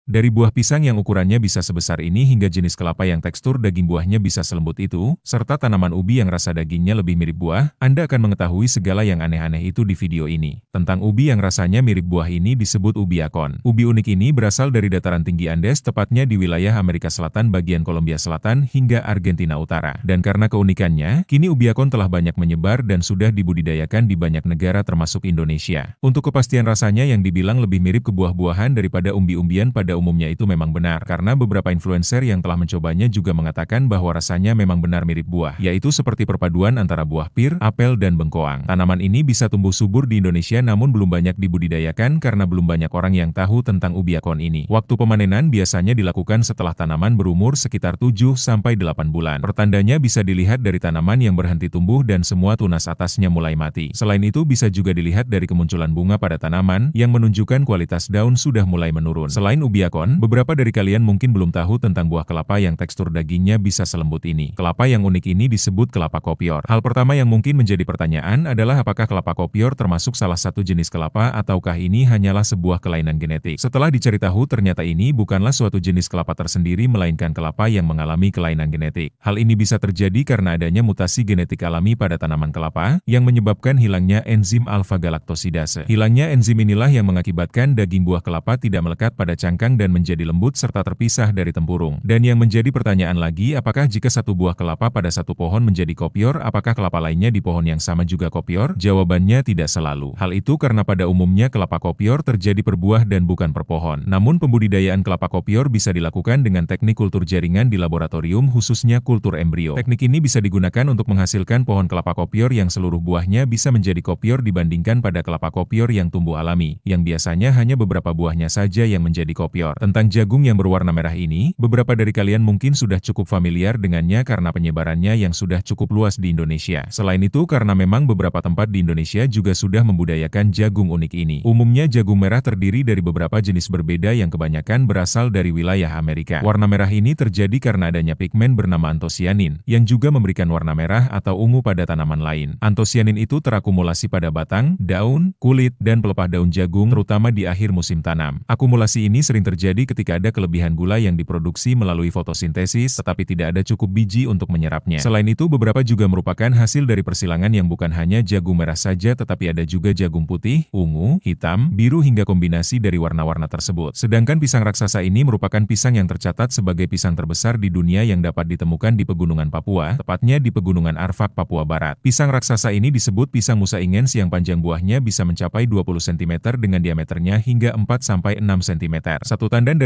Dari buah pisang yang ukurannya bisa sebesar ini hingga jenis kelapa yang tekstur daging buahnya bisa selembut itu, serta tanaman ubi yang rasa dagingnya lebih mirip buah, Anda akan mengetahui segala yang aneh-aneh itu di video ini. Tentang ubi yang rasanya mirip buah ini disebut ubi akon. Ubi unik ini berasal dari dataran tinggi Andes, tepatnya di wilayah Amerika Selatan bagian Kolombia Selatan hingga Argentina Utara. Dan karena keunikannya, kini ubi akon telah banyak menyebar dan sudah dibudidayakan di banyak negara termasuk Indonesia. Untuk kepastian rasanya yang dibilang lebih mirip ke buah-buahan daripada umbi-umbian pada umumnya itu memang benar, karena beberapa influencer yang telah mencobanya juga mengatakan bahwa rasanya memang benar mirip buah, yaitu seperti perpaduan antara buah pir, apel, dan bengkoang. Tanaman ini bisa tumbuh subur di Indonesia namun belum banyak dibudidayakan karena belum banyak orang yang tahu tentang ubi akon ini. Waktu pemanenan biasanya dilakukan setelah tanaman berumur sekitar 7-8 bulan. Pertandanya bisa dilihat dari tanaman yang berhenti tumbuh dan semua tunas atasnya mulai mati. Selain itu bisa juga dilihat dari kemunculan bunga pada tanaman yang menunjukkan kualitas daun sudah mulai menurun. Selain ubi akon, beberapa dari kalian mungkin belum tahu tentang buah kelapa yang tekstur dagingnya bisa selembut ini. Kelapa yang unik ini disebut kelapa kopior. Hal pertama yang mungkin menjadi pertanyaan adalah apakah kelapa kopior termasuk salah satu jenis kelapa ataukah ini hanyalah sebuah kelainan genetik. Setelah dicari tahu ternyata ini bukanlah suatu jenis kelapa tersendiri melainkan kelapa yang mengalami kelainan genetik. Hal ini bisa terjadi karena adanya mutasi genetik alami pada tanaman kelapa yang menyebabkan hilangnya enzim alfa-galaktosidase. Hilangnya enzim inilah yang mengakibatkan daging buah kelapa tidak melekat pada cangkang dan menjadi lembut serta terpisah dari tempurung. Dan yang menjadi pertanyaan lagi, apakah jika satu buah kelapa pada satu pohon menjadi kopior, apakah kelapa lainnya di pohon yang sama juga kopior? Jawabannya tidak selalu. Hal itu karena pada umumnya kelapa kopior terjadi per buah dan bukan per pohon. Namun pembudidayaan kelapa kopior bisa dilakukan dengan teknik kultur jaringan di laboratorium, khususnya kultur embrio. Teknik ini bisa digunakan untuk menghasilkan pohon kelapa kopior yang seluruh buahnya bisa menjadi kopior dibandingkan pada kelapa kopior yang tumbuh alami, yang biasanya hanya beberapa buahnya saja yang menjadi kopior. Tentang jagung yang berwarna merah ini, beberapa dari kalian mungkin sudah cukup familiar dengannya karena penyebarannya yang sudah cukup luas di Indonesia. Selain itu karena memang beberapa tempat di Indonesia juga sudah membudayakan jagung unik ini. Umumnya jagung merah terdiri dari beberapa jenis berbeda yang kebanyakan berasal dari wilayah Amerika. Warna merah ini terjadi karena adanya pigmen bernama antosianin, yang juga memberikan warna merah atau ungu pada tanaman lain. Antosianin itu terakumulasi pada batang, daun, kulit, dan pelepah daun jagung terutama di akhir musim tanam. Akumulasi ini sering terjadi ketika ada kelebihan gula yang diproduksi melalui fotosintesis, tetapi tidak ada cukup biji untuk menyerapnya. Selain itu, beberapa juga merupakan hasil dari persilangan yang bukan hanya jagung merah saja, tetapi ada juga jagung putih, ungu, hitam, biru hingga kombinasi dari warna-warna tersebut. Sedangkan pisang raksasa ini merupakan pisang yang tercatat sebagai pisang terbesar di dunia yang dapat ditemukan di Pegunungan Papua, tepatnya di Pegunungan Arfak, Papua Barat. Pisang raksasa ini disebut pisang Musa Ingens yang panjang buahnya bisa mencapai 20 cm dengan diameternya hingga 4-6 cm. Satu tandan dari